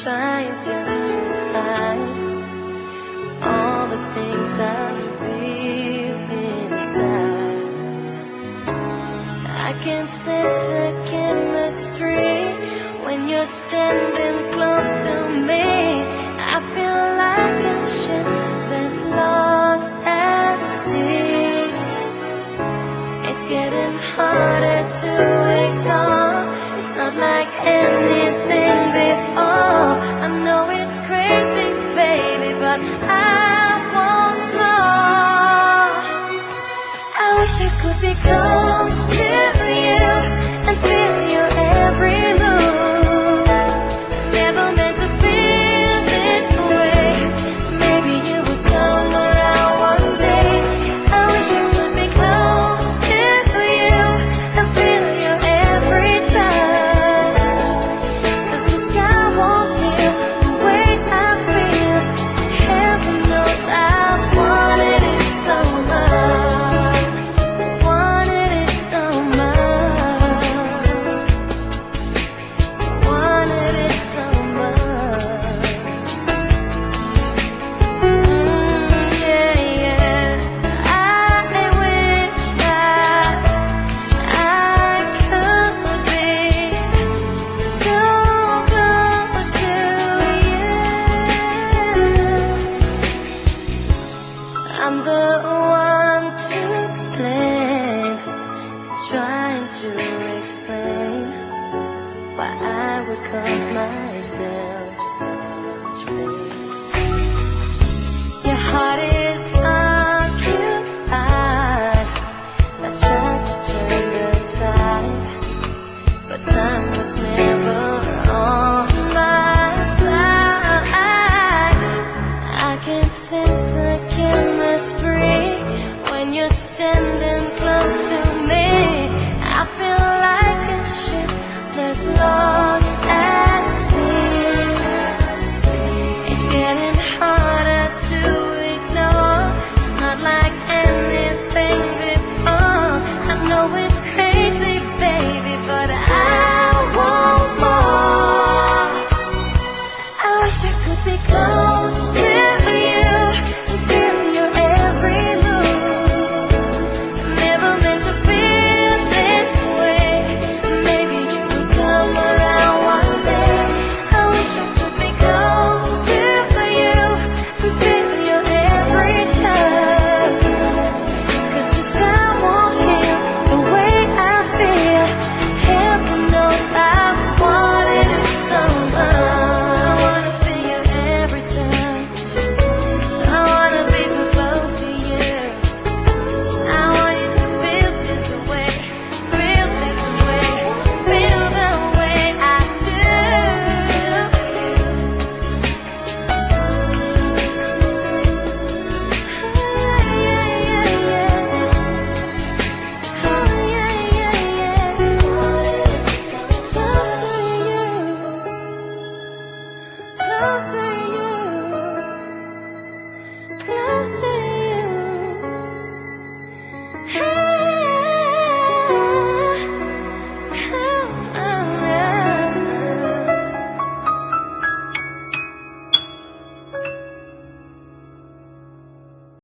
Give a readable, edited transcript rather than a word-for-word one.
trying just to hide all the things I feel inside. I can sense a chemistry when you're standing close to me. I feel like a ship that's lost at sea. It's getting harder to ignore. It's not like anything before. I know it's crazy, baby, but I want more. I wish I could be close to you and feel your every move. Never meant to feel this way. Maybe you would come around one day. I wish I could be close to you and feel your every touch. 'Cause the sky won't heal the way I feel. Heaven knows I wanted it so much. Wanted it so much. Wanted it so much. Yeah, yeah. I wish that I could be so close to you. I'm the one to blame, trying to explain why I would cause myself so much pain. Your heart is